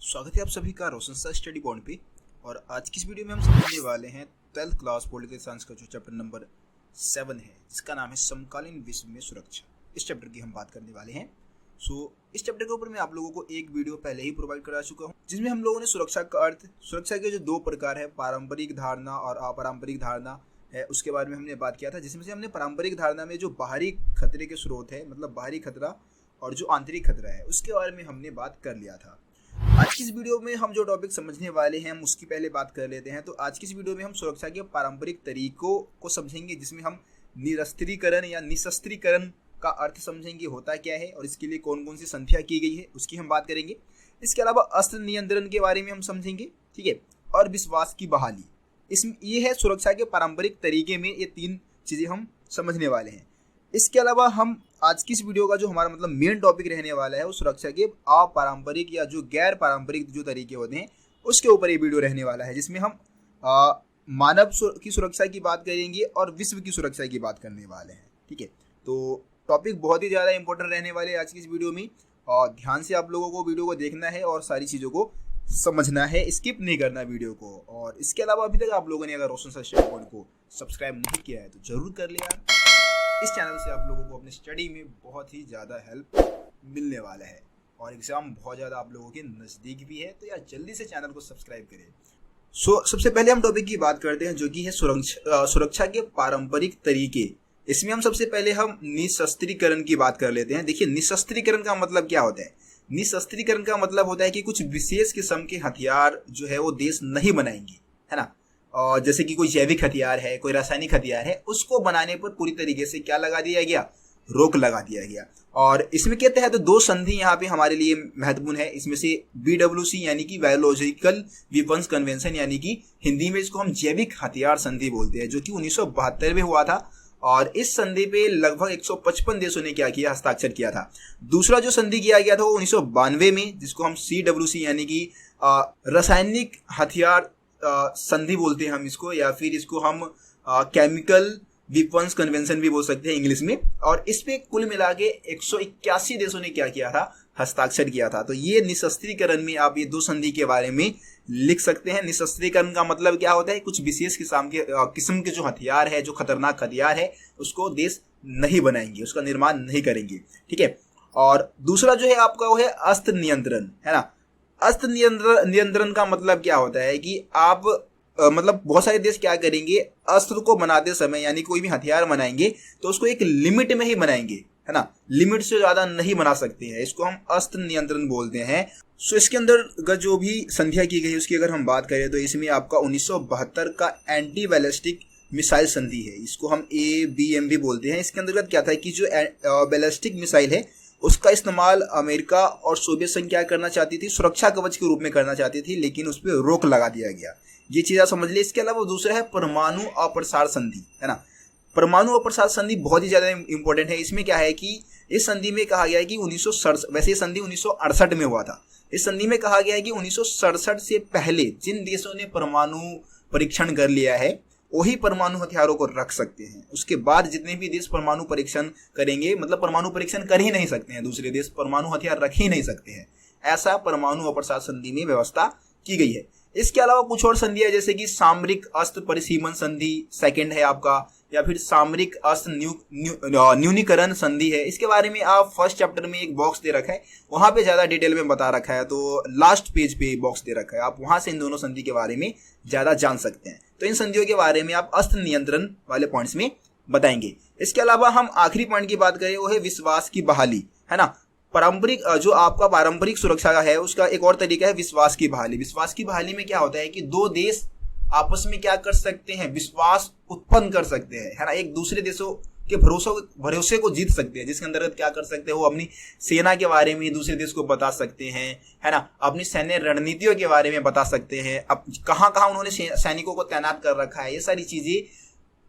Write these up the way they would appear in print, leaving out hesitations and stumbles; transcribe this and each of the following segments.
स्वागत है आप सभी का रोशन सर स्टडी पॉइंट पे। और आज की इस वीडियो में हम समझने वाले हैं 12th क्लास पॉलिटिकल साइंस का जो चैप्टर नंबर 7 है, जिसका नाम है समकालीन विश्व में सुरक्षा। इस चैप्टर की हम बात करने वाले हैं। इस चैप्टर के ऊपर मैं आप लोगों को एक वीडियो पहले ही प्रोवाइड करा चुका हूँ, जिसमें हम लोगों ने सुरक्षा का अर्थ, सुरक्षा के जो दो प्रकार है, पारंपरिक धारणा और अपारंपरिक धारणा है, उसके बारे में हमने बात किया था। जिसमें से हमने पारंपरिक धारणा में जो बाहरी खतरे के स्रोत है, मतलब बाहरी खतरा और जो आंतरिक खतरा है, उसके बारे में हमने बात कर लिया था। आज की इस वीडियो में हम जो टॉपिक समझने वाले हैं हम उसकी पहले बात कर लेते हैं। तो आज की इस वीडियो में हम सुरक्षा के पारंपरिक तरीकों को समझेंगे, जिसमें हम निरस्त्रीकरण या निशस्त्रीकरण का अर्थ समझेंगे, होता क्या है और इसके लिए कौन कौन सी संख्या की गई है उसकी हम बात करेंगे। इसके अलावा अस्त्र नियंत्रण के बारे में हम समझेंगे, ठीक है, और विश्वास की बहाली। इसमें ये है सुरक्षा के पारंपरिक तरीके में ये तीन चीज़ें हम समझने वाले हैं। इसके अलावा हम आज की इस वीडियो का जो हमारा मतलब मेन टॉपिक रहने वाला है वो सुरक्षा के अपारंपरिक या जो गैर पारंपरिक जो तरीके होते हैं उसके ऊपर ये वीडियो रहने वाला है, जिसमें हम मानव की सुरक्षा की बात करेंगे और विश्व की सुरक्षा की बात करने वाले हैं, ठीक है। तो टॉपिक बहुत ही ज़्यादा इंपॉर्टेंट रहने वाले हैं आज की इस वीडियो में, और ध्यान से आप लोगों को वीडियो को देखना है और सारी चीज़ों को समझना है, स्किप नहीं करना वीडियो को। और इसके अलावा अभी तक आप लोगों ने अगर रोशन सर स्टडी पॉइंट को सब्सक्राइब नहीं किया है तो जरूर कर लिया। इस चैनल से आप लोगों को अपने स्टडी में बहुत ही ज़्यादा हेल्प मिलने वाला है और एग्ज़ाम बहुत ज़्यादा आप लोगों के नज़दीक भी है, तो यार जल्दी से चैनल को सब्सक्राइब करें। सबसे पहले हम टॉपिक की बात करते हैं, जो कि है सुरक्षा के पारंपरिक तरीके। इसमें हम सबसे पहले हम निशस्त्रीकरण की बात कर लेते हैं। देखिए, निशस्त्रीकरण का मतलब क्या होता है? निशस्त्रीकरण का मतलब होता है कि कुछ विशेष किस्म के हथियार जो है वो देश नहीं बनाएंगे, है ना। और जैसे कि कोई जैविक हथियार है, कोई रासायनिक हथियार है, उसको बनाने पर पूरी तरीके से क्या लगा दिया गया? रोक लगा दिया गया। और इसमें क्या तहत दो संधि यहाँ पे हमारे लिए महत्वपूर्ण है। इसमें से BWC यानी कि बायोलॉजिकल वेपन्स कन्वेंशन, यानी कि हिंदी में इसको हम जैविक हथियार संधि बोलते हैं, जो कि 1972 में हुआ था। और इस संधि पे लगभग 155 देशों ने क्या किया? हस्ताक्षर किया था। दूसरा जो संधि किया गया था वो 1992 में, जिसको हम CWC यानी कि रासायनिक हथियार संधि बोलते हैं हम इसको, या फिर इसको हम केमिकल वेपन्स कन्वेंशन भी बोल सकते हैं इंग्लिश में। और इस पे कुल मिला के 181 देशों ने क्या किया था? हस्ताक्षर किया था। तो ये निशस्त्रीकरण में आप ये दो संधि के बारे में लिख सकते हैं। निशस्त्रीकरण का मतलब क्या होता है? कुछ विशेष किस्म के जो हथियार है, जो खतरनाक हथियार है, उसको देश नहीं बनाएंगे, उसका निर्माण नहीं करेंगे, ठीक है। और दूसरा जो है आपका वो है अस्त्र नियंत्रण, है ना। अस्त्र नियंत्रण का मतलब क्या होता है कि आप मतलब बहुत सारे देश क्या करेंगे, अस्त्र को बनाते समय यानी कोई भी हथियार बनाएंगे तो उसको एक लिमिट में ही बनाएंगे, है ना, लिमिट से ज़्यादा नहीं बना सकते हैं। इसको हम अस्त्र नियंत्रण बोलते हैं। इसके अंदर जो भी संख्या की गई उसकी अगर हम बात करें तो इसमें आपका 1972 का एंटी बैलिस्टिक मिसाइल संधि है, इसको हम ABM भी बोलते हैं। इसके अंतर्गत क्या था कि जो बैलिस्टिक मिसाइल है उसका इस्तेमाल अमेरिका और सोवियत संघ क्या करना चाहती थी? सुरक्षा कवच के रूप में करना चाहती थी, लेकिन उस पर रोक लगा दिया गया। ये चीज़ आप समझ लीजिए। इसके अलावा दूसरा है परमाणु अप्रसार संधि, है ना। परमाणु अप्रसार संधि बहुत ही ज़्यादा इंपॉर्टेंट है। इसमें क्या है कि इस संधि में कहा गया है कि 1967, वैसे ये संधि 1968 में हुआ था। इस संधि में कहा गया है कि 1967 से पहले जिन देशों ने परमाणु परीक्षण कर लिया है वही परमाणु हथियारों को रख सकते हैं। उसके बाद जितने भी देश परमाणु परीक्षण करेंगे, मतलब परमाणु परीक्षण कर ही नहीं सकते हैं, दूसरे देश परमाणु हथियार रख ही नहीं सकते हैं। ऐसा परमाणु अप्रसार संधि में व्यवस्था की गई है। इसके अलावा कुछ और संधियां, जैसे कि सामरिक अस्त्र परिसीमन संधि सेकंड है आपका, या फिर सामरिक अस्त्र न्यूनीकरण संधि है। इसके बारे में आप फर्स्ट चैप्टर में एक बॉक्स दे रखा है, वहां पे ज्यादा डिटेल में बता रखा है, तो लास्ट पेज पे बॉक्स दे रखा है, आप वहां से इन दोनों संधि के बारे में ज्यादा जान सकते हैं। तो इन संधियों के बारे में आप अस्त्र नियंत्रण वाले पॉइंट्स में बताएंगे। इसके अलावा हम आखिरी पॉइंट की बात करें वो है विश्वास की बहाली, है ना। पारंपरिक जो आपका पारंपरिक सुरक्षा का है उसका एक और तरीका है विश्वास की बहाली। विश्वास की बहाली में क्या होता है कि दो देश आपस में क्या कर सकते हैं? विश्वास उत्पन्न कर सकते हैं, है ना। एक दूसरे देशों के भरोसे को जीत सकते हैं, जिसके अंतर्गत क्या कर सकते हैं? वो अपनी सेना के बारे में दूसरे देश को बता सकते हैं, है ना। अपनी सैन्य रणनीतियों के बारे में बता सकते हैं, अब कहाँ कहाँ उन्होंने सैनिकों को तैनात कर रखा है, ये सारी चीजें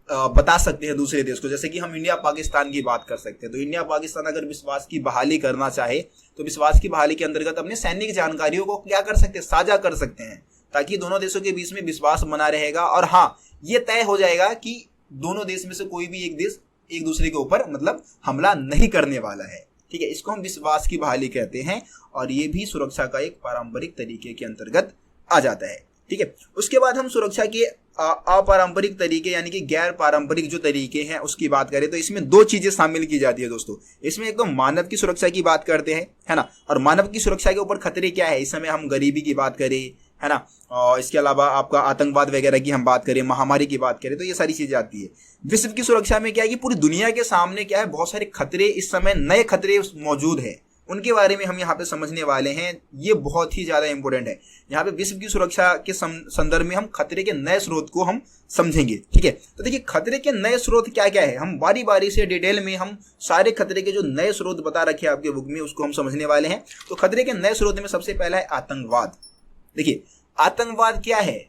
बता सकते हैं दूसरे देश को। जैसे कि हम इंडिया पाकिस्तान की बात कर सकते हैं, तो इंडिया पाकिस्तान अगर विश्वास की बहाली करना चाहे तो विश्वास की बहाली के अंतर्गत अपने सैनिक जानकारियों को क्या कर सकते हैं? साझा कर सकते हैं, ताकि दोनों देशों के बीच में विश्वास बना रहेगा। और हाँ, ये तय हो जाएगा कि दोनों देश में से कोई भी एक देश एक दूसरे के ऊपर मतलब हमला नहीं करने वाला है, ठीक है, इसको हम विश्वास की बहाली कहते हैं और ये भी सुरक्षा का एक पारंपरिक तरीके के अंतर्गत आ जाता है। ठीक है, उसके बाद हम सुरक्षा के अपारंपरिक तरीके यानी कि गैर पारंपरिक जो तरीके हैं उसकी बात करें तो इसमें दो चीजें शामिल की जाती है दोस्तों। इसमें एक तो मानव की सुरक्षा की बात करते हैं, है ना, और मानव की सुरक्षा के ऊपर खतरे क्या है, इस समय हम गरीबी की बात करें, है ना, और इसके अलावा आपका आतंकवाद वगैरह की हम बात करें, महामारी की बात करें, तो ये सारी चीजें आती है। विश्व की सुरक्षा में क्या है कि पूरी दुनिया के सामने क्या है, बहुत सारे खतरे इस समय, नए खतरे मौजूद है, उनके बारे में हम यहाँ पे समझने वाले हैं। ये बहुत ही ज्यादा इंपॉर्टेंट है। यहाँ पे विश्व की सुरक्षा के संदर्भ में हम खतरे के नए स्रोत को हम समझेंगे। ठीक है, तो देखिए खतरे के नए स्रोत क्या क्या है, हम बारी बारी से डिटेल में हम सारे खतरे के जो नए स्रोत बता रखे हैं आपके बुक में उसको हम समझने वाले हैं। तो खतरे के नए स्रोत में सबसे पहला है आतंकवाद। देखिए आतंकवाद क्या है,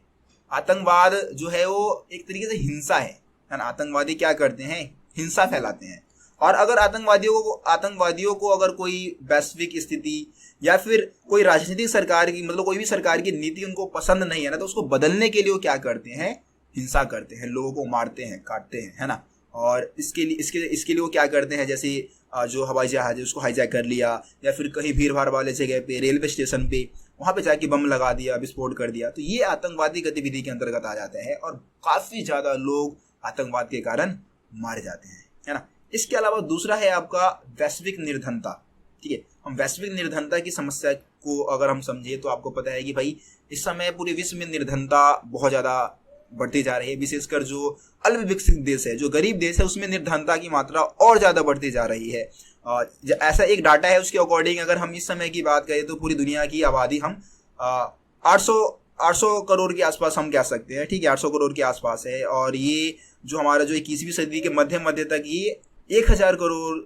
आतंकवाद जो है वो एक तरीके से हिंसा है ना। आतंकवादी क्या करते हैं, हिंसा फैलाते हैं। और अगर आतंकवादियों को अगर कोई वैश्विक स्थिति या फिर कोई राजनीतिक सरकार की, मतलब कोई भी सरकार की नीति उनको पसंद नहीं है ना, तो उसको बदलने के लिए वो क्या करते हैं, हिंसा करते हैं, लोगों को मारते हैं, काटते हैं, है ना। और इसके लिए वो क्या करते हैं, जैसे जो हवाई जहाज है उसको हाईजैक कर लिया, या फिर कहीं भीड़ भाड़ वाले जगह पे, रेलवे स्टेशन पे, वहां पे जाके बम लगा दिया, विस्फोट कर दिया। तो ये आतंकवादी गतिविधि के अंतर्गत आ जाते हैं और काफी ज्यादा लोग आतंकवाद के कारण मारे जाते हैं, है ना। इसके अलावा दूसरा है आपका वैश्विक निर्धनता। ठीक है, हम वैश्विक निर्धनता की समस्या को अगर हम समझे तो आपको पता है कि भाई इस समय पूरे विश्व में निर्धनता बहुत ज्यादा बढ़ती जा रही है। विशेषकर जो अल्प विकसित देश है, जो गरीब देश है, उसमें निर्धनता की मात्रा और ज्यादा बढ़ती जा रही है। ऐसा एक डाटा है, उसके अकॉर्डिंग अगर हम इस समय की बात करें तो पूरी दुनिया की आबादी हम 800 करोड़ के आसपास हम कह सकते हैं। ठीक है, 800 करोड़ के आसपास है। और ये जो हमारा जो 21वीं सदी के मध्य तक ये 1000 करोड़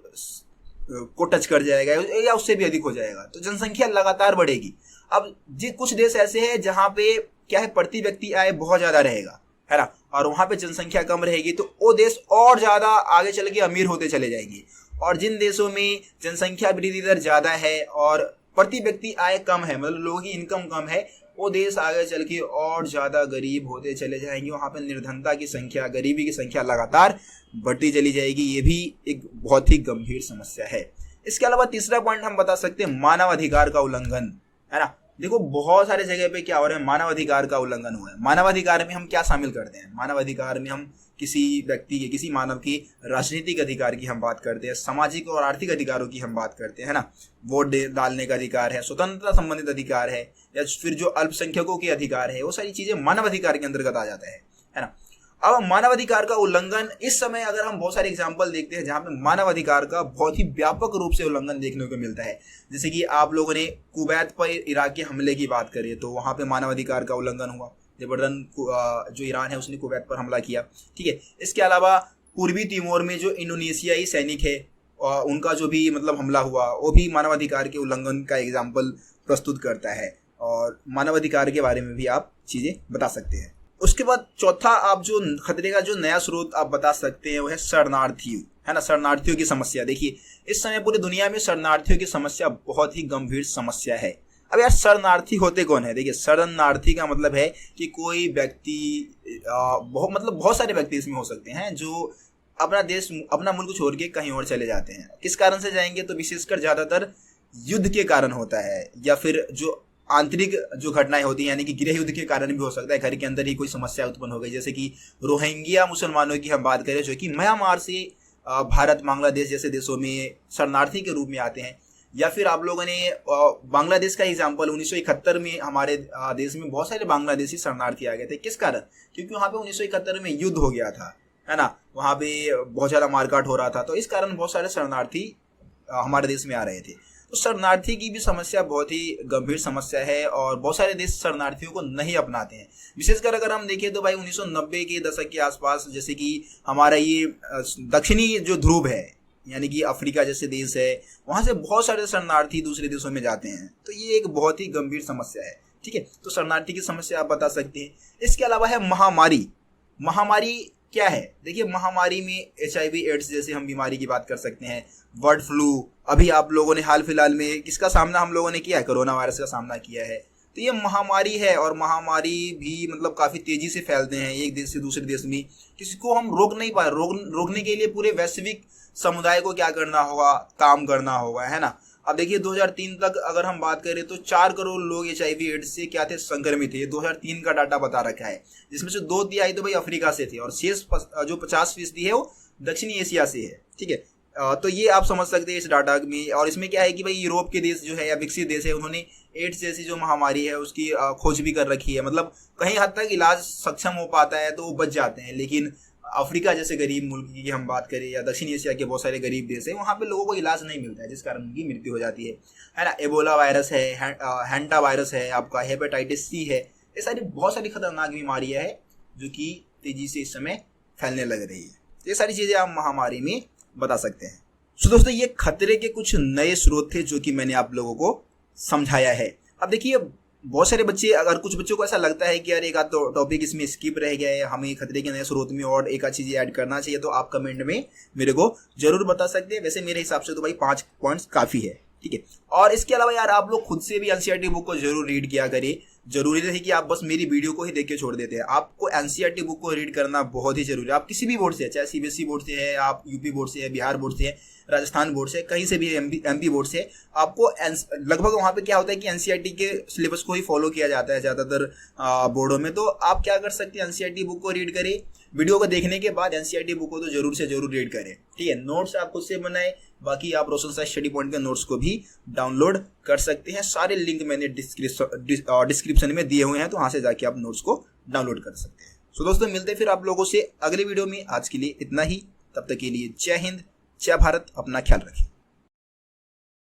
को टच कर जाएगा या उससे भी अधिक हो जाएगा। तो जनसंख्या लगातार बढ़ेगी। अब कुछ देश ऐसे हैं जहां पे क्या है, प्रति व्यक्ति आय बहुत ज्यादा रहेगा, है ना, और वहां पे जनसंख्या कम रहेगी तो वो देश और ज्यादा आगे चल के अमीर होते चले जाएंगे। और जिन देशों में जनसंख्या वृद्धि दर ज्यादा है और प्रति व्यक्ति आय कम है, मतलब लोगों की इनकम कम है, वो देश आगे चल के और ज्यादा गरीब होते चले जाएंगे। वहां पे निर्धनता की संख्या, गरीबी की संख्या लगातार बढ़ती चली जाएगी। ये भी एक बहुत ही गंभीर समस्या है। इसके अलावा तीसरा पॉइंट हम बता सकते हैं मानव अधिकार का उल्लंघन, है ना। देखो बहुत सारे जगह पे क्या हो रहा है, मानव अधिकार का उल्लंघन हुआ है। मानव अधिकार में हम क्या शामिल करते हैं, मानव अधिकार में हम किसी व्यक्ति के, किसी मानव की राजनीतिक अधिकार की हम बात करते हैं, सामाजिक और आर्थिक अधिकारों की हम बात करते हैं, है ना। वोट डालने का अधिकार है, स्वतंत्रता संबंधित अधिकार है, या फिर जो अल्पसंख्यकों के अधिकार है, वो सारी चीजें मानव अधिकार के अंतर्गत आ जाता है ना। अब मानव अधिकार का उल्लंघन इस समय अगर हम बहुत सारे एग्जाम्पल देखते हैं जहां पे मानव अधिकार का बहुत ही व्यापक रूप से उल्लंघन देखने को मिलता है। जैसे कि आप लोगों ने कुवैत पर इराक के हमले की बात करें तो वहां पे मानव अधिकार का उल्लंघन हुआ। जबरदन जो ईरान है उसने कुवैत पर हमला किया। ठीक है, इसके अलावा पूर्वी तिमोर में जो इंडोनेशियाई सैनिक है उनका जो भी मतलब हमला हुआ वो भी मानवाधिकार के उल्लंघन का एग्जाम्पल प्रस्तुत करता है। और मानवाधिकार के बारे में भी आप चीजें बता सकते हैं। उसके बाद चौथा आप जो खतरे का जो नया स्रोत आप बता सकते हैं वो है शरणार्थियों, है ना, शरणार्थियों की समस्या। देखिए इस समय पूरी दुनिया में शरणार्थियों की समस्या बहुत ही गंभीर समस्या है। अब यार शरणार्थी होते कौन है? देखिए शरणार्थी का मतलब है कि कोई व्यक्ति बहुत सारे व्यक्ति इसमें हो सकते हैं जो अपना देश, अपना मुल्क छोड़ के कहीं और चले जाते हैं। किस कारण से जाएंगे? तो विशेषकर ज्यादातर युद्ध के कारण होता है, या फिर जो आंतरिक जो घटनाएं होती हैं यानी कि गृह युद्ध के कारण भी हो सकता है। घर के अंदर ही कोई समस्या उत्पन्न हो गई, जैसे कि रोहिंग्या मुसलमानों की हम बात करें जो कि म्यांमार से भारत, बांग्लादेश जैसे देशों में शरणार्थी के रूप में आते हैं। या फिर आप लोगों ने बांग्लादेश का एग्जाम्पल 1971 में हमारे देश में बहुत सारे बांग्लादेशी शरणार्थी आ गए थे। किस कारण? क्योंकि वहां पे 1971 में युद्ध हो गया था, है ना, वहां पे बहुत ज्यादा मारकाट हो रहा था, तो इस कारण बहुत सारे शरणार्थी हमारे देश में आ रहे थे। तो शरणार्थी की भी समस्या बहुत ही गंभीर समस्या है और बहुत सारे देश शरणार्थियों को नहीं अपनाते हैं। विशेषकर अगर हम देखें तो भाई 1990 के दशक के आसपास, जैसे कि हमारा ये दक्षिणी जो ध्रुव है यानी कि अफ्रीका जैसे देश है, वहां से बहुत सारे शरणार्थी दूसरे देशों में जाते हैं। तो ये एक बहुत ही गंभीर समस्या है। ठीक है, तो शरणार्थी की समस्या आप बता सकते हैं। इसके अलावा है महामारी। महामारी क्या है? देखिए महामारी में HIV एड्स जैसे हम बीमारी की बात कर सकते हैं, बर्ड फ्लू। अभी आप लोगों ने हाल फिलहाल में किसका सामना हम लोगों ने किया है? कोरोना वायरस का सामना किया है। तो ये महामारी है और महामारी भी मतलब काफ़ी तेज़ी से फैलते हैं एक देश से दूसरे देश में, किसी को हम रोक नहीं पाए। रोकने के लिए पूरे वैश्विक समुदाय को क्या करना होगा, काम करना होगा, है ना। अब देखिए 2003 तक अगर हम बात करें तो 4 करोड़ लोग HIV एड्स से क्या थे, संक्रमित थे। ये 2003 का डाटा बता रखा है, जिसमें से 2/3 तो भाई अफ्रीका से थे और शेष जो 50% है वो दक्षिणी एशिया से है, ठीक है। तो ये आप समझ सकते हैं इस डाटा में। और इसमें क्या है कि भाई यूरोप के देश जो है या विकसित देश है, उन्होंने एड्स जैसी जो महामारी है उसकी खोज भी कर रखी है। मतलब कहीं हद तक इलाज सक्षम हो पाता है तो वो बच जाते हैं, लेकिन अफ्रीका जैसे गरीब मुल्क की हम बात करें या दक्षिण एशिया के बहुत सारे गरीब देश है, वहाँ पे लोगों को इलाज नहीं मिलता है, जिस कारण उनकी मृत्यु हो जाती है ना। एबोला वायरस है, हैंटा वायरस है, आपका हेपेटाइटिस C है, ये सारी बहुत सारी खतरनाक बीमारियां है जो कि तेजी से इस समय फैलने लग रही है। ये सारी चीजें आप महामारी में बता सकते हैं। तो दोस्तों ये खतरे के कुछ नए स्रोत थे जो कि मैंने आप लोगों को समझाया है। अब देखिए बहुत सारे बच्चे, अगर कुछ बच्चों को ऐसा लगता है कि यार एक आध टॉपिक इसमें स्किप रह गया है, हमें खतरे के नए स्रोत में और एक आध चीज़ ऐड करना चाहिए, तो आप कमेंट में मेरे को जरूर बता सकते हैं। वैसे मेरे हिसाब से तो भाई 5 पॉइंट्स काफ़ी है, ठीक है। और इसके अलावा यार आप लोग खुद से भी NCERT बुक को जरूर रीड किया करिए। जरूरी नहीं कि आप बस मेरी वीडियो को ही देख के छोड़ देते हैं, आपको NCERT बुक को रीड करना बहुत ही जरूरी है। आप किसी भी बोर्ड से, चाहे CBSE बोर्ड से है, आप UP बोर्ड से है, बिहार बोर्ड से है, राजस्थान बोर्ड से, कहीं से भी MP बोर्ड से, आपको लगभग वहाँ पे क्या होता है कि NCERT के सिलेबस को ही फॉलो किया जाता है ज़्यादातर बोर्डों में। तो आप क्या कर सकते हैं, NCERT बुक को रीड करें। वीडियो को देखने के बाद NCERT बुक को तो जरूर से जरूर रीड करें, ठीक है। नोट्स आप खुद से बनाए, बाकी आप रोशन साई स्टडी पॉइंट के नोट्स को भी डाउनलोड कर सकते हैं। सारे लिंक मैंने डिस्क्रिप्शन में दिए हुए हैं, तो वहाँ से जाके आप नोट्स को डाउनलोड कर सकते हैं। तो दोस्तों मिलते हैं फिर आप लोगों से अगले वीडियो में। आज के लिए इतना ही, तब तक के लिए जय हिंद, जय भारत, अपना ख्याल रखें।